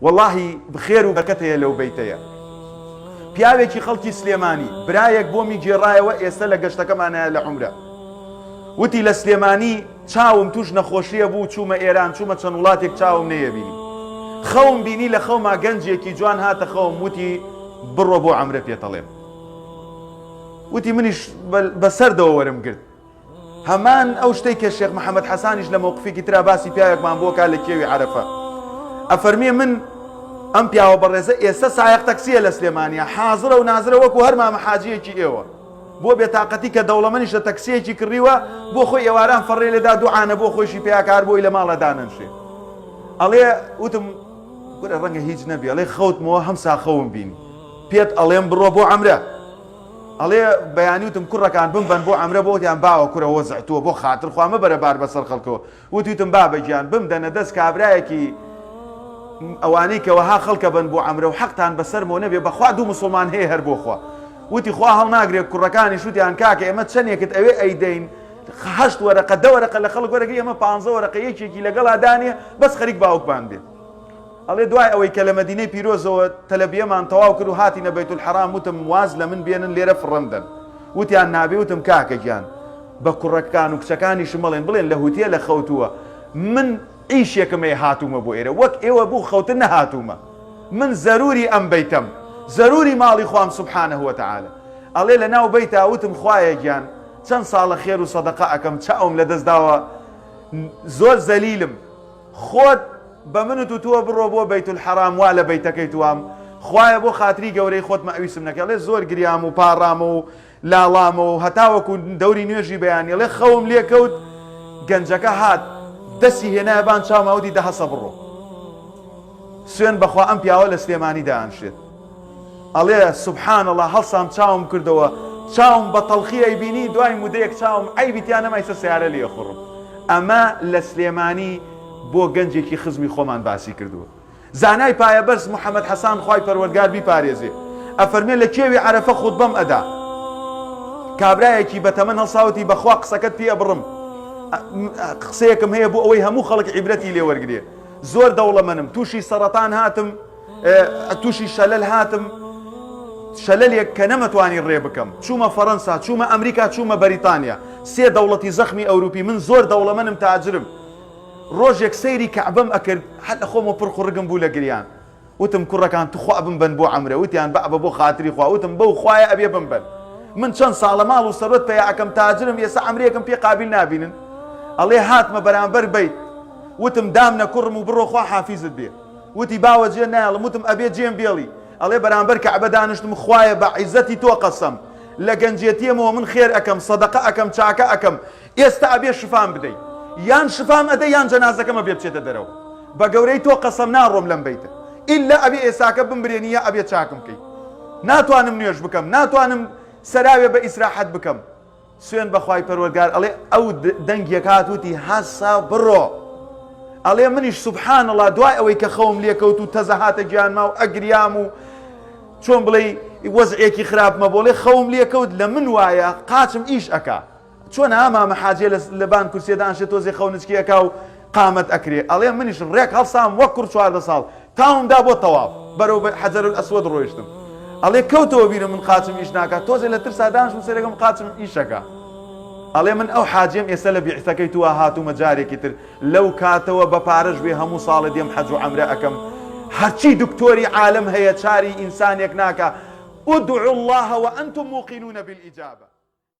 واللهی بخێر و بەرەکەت هەیە لەو بەیتەیە. پیاوێکی خەڵکی سلێمانی برایەک بۆمی گێڕایەوە ئێستا لە گەشتەکەمانەیە لە عومرە. وتی لە سلێمانی چاوم توش نەخۆشیە بوو، چوومە ئێران، چوومە چەند وڵاتێک چاوم نەیەبینی. خەوم بینی لە خەوما گەنجێکی جوان هاتە خەوم، وتی بڕۆ بۆ عومرە پێتەڵێم. وتی منیش بەسەردەوە وەرم گرت. هەمان ئەو شتەی کە شێخ محەممەد حەسانیش لە مووقفێکی ترا باسی پیاوێکمان بۆ کا لە کێوی عەرەفە. ئەفەرمێ من ئەم پیاوە بەڕێزە ئێستا سایق تەکسیە لە سلێمانیە، حازرە و نازرە وەکو هەر مامە حاجیەکی ئێوە. بۆ بێتاقەتی کە دەوڵەمەنیش لە تەکسیەکی کڕیوە بۆ خۆی ئێواران فەڕێ لێدا دوعانە بۆ خۆشی پیاکار بۆی لە ماڵە دانەنشێ. ئەڵێ وتم گورە ڕەنگە هیچ نەبی، ئەڵێ خەوتمەوە هەمسا خەوم بینی، پێت ئەڵێم بڕۆ بۆ عەمرە. ئەڵێ بەیانی وتم کوڕەکان بمبەن بۆ عەمرە، بۆ وتیان باوە کوڕە وەزعتووە بۆ خاتر خوا مەبەرە بار بەسەر خەڵکەوە. وتیتم بابەگیان بمدەنە دەست کابرایەکی ئەوانەی کەوەها خەڵکە بن بۆ عەمرە و حەقتان بەسەرمەوە نەبێ، بەخوا دوو مسڵمان هەیە هەر بۆ خوا. وتی خوا هەڵ ناگرێت. کوڕەکانی شوتیان کاکە ئێمە چەندێکت ئەوێ ئەیدەین 8 وەرەقە 10 وەرەقە لە خەڵک وەرەگەی ئەمە 15 وەرەقە یەکێکی لەگەڵا دانێ بەس خەریک باوکبان بێت. ئەڵێ دوای ئەوەی کە لە مەدینەی پیرۆزەوە تەلەبیەمان تەواو کرد و هاتینە بەیتول حەرام، وتم واز لە من بێنن لێرە فڕەندن. وتیان نابێ. وتم کاکە گیان بە کوڕەکان و کچەکانیشم بڵێن لە هوتیە لە خەوتووە، من ئیشێکم هەیە هاتوومە بۆ ئێرە، وەک ئێوە بوو خەوتن نەهاتوومە، من زەروری ئەم بەیتەم، زەروری ماڵی خوام سوبحانەه وتەعالە. ئەڵێ لە ناو بەیتا وتم خوایە گیان چەند ساڵە خێر و سەدەقە ئەکەم، چاوم لە دەستداوە، زۆر زەلیلم، خۆت بە منت و تۆ بڕۆ بۆ بەیتول حەرام وا لە بەیتەکەی توام، خوایە بۆ خاتری گەورەی خۆت مەویسم نەکە. ئەڵێ زۆر گریام و پاڕامە و لاڵامە و هەتاوەکو دەوری نوێژی بەیانی. ئەڵێ خەوم لێکەوت، گەنجەکە هات دەستی هێنایبان چاوماوەتی دەهەسە بڕۆ. سوێن بەخوا ئەم پیاوە لە سلێمانی دایانشێت. ئەڵێ سوبحان الله هەڵسام چاوم کردەوە، چاوم بە تەڵخی بینی، دوای مودەیەک چاوم ئەیبیتیان نەمایسە سیارە لێ خوڕم. ئەمە لە سلێمانی بۆ گەنجێکی خزمی خۆمان باسی کردووە. زانای پایەبەرز محەممەد حەسان خوای پەروەردگار بیپارێزێ، ئەفەرمێ لە کێوی عەرەفە خوتبەم ئەدا، کابرایەکی بەتەمەن هەڵساوتی بەخوا قسەکەت پێ بڕم، قسەیەکم هەیە بۆ ئەوەی هەموو خەڵک عیبرەتی لێ وەرگێ. زۆر دەوڵەمەندم، تووشی سەرەتان هاتم، تووشی شەلەل هاتم، شەلەلێک کە نەمەتوانی ڕێ بکەم، چوومە فەڕەنسا، چوومە ئەمریکا، چوومە بەریتانیا، 3 دەوڵەتی زەخمی ئەوروپی. من زۆر دەوڵەمەندم، تاجرم. ڕۆژێک سەیری کەعبەم ئەکرد، هەر لە خۆمە پڕقڕگم بوو لە گریان. وتم کوڕەکان توخوا بمبەن بۆ عەمرە. وتیان بەبە بۆ خاتری خوا. وتم بەو خوایە ئەبێ بمبەن، من چەند ساڵە ماڵ و سەرۆت پێیا ئەەکەم، تاجرم، ئێستا عەمرەیەکم پێ قابل نابینن. ئەڵێ هاتمە بەرامبەر بەیت. وتم دامنە کوڕم و بڕۆ خوا حافیزت بێ. وتی باوە جێ نایڵم. وتم ئەبێ جێم بێڵی. ئەڵێ بەرامبەر کەعبە دانیشتم، خوایە بە عیزەتی تۆ قەسەم، لە گەنجێتیەمەوە من خێر ئەەکەم، سەدەقە ئەەکەم، چاکە ئەەکەم، ئێستا ئەبێ شفام بدەیت، یان شفام ئەدە یان جەنازەکەمە بێ بچێتە دەرەوە. بە گەورەی تۆ قەسەم ناڕۆم لەم بەیتە، ئیلا ئەبێ ئێساکە بمبرێنی یا ئەبێ چاکم بکەیت. ناتوانم نوێژ بکەم، ناتوانم سەراوێ بە ئیسراحەت بکەم. سوێن بەخوای پەروەردگار. ئەڵێ ئەو دەنگێک هاتووتی هەسا بڕۆ. ئەڵێ منیش سوبحان الله دوای ئەوەی کە خەوم لێکەوت و تەزە هاتە گیانما و ئەگریام و چۆن بڵێ وەزعێکی خراپمە، بۆڵێ خەوم لێکەوت لە من وایە قاچم ئیش ئەکا. چۆن ئامامە حاجێ لە بان کورسێدانشێت تۆزێ خەونچکی ئەکا و قامەت ئەکرێ. ئەڵێ منیش ڕێک هەڵسام وەک کوڕ 14 ساڵ، تاومدا بۆ تەواف بەرەو حەجەر الئەسوەد ڕۆیشتم. ئەڵێ کەوتەوە بیرم من قاچم ئیش ناکات، تۆزێ لە ترسا دانشم سەرەکەم قاچم ئیشەکە. ئەڵێ من ئەو حاجێم ئێستا لە بیعثەکەی تووە هاتوومە جارێکی تر، لەو کاتەوە بە پارەش بێ هەموو ساڵە دێم حەج و عەمرە ئەەکەم، هەرچی دکتۆری عالم هەیە چاری ئینسانێک ناکە. ادعوا الله وأنتم موقنون بالإجابة.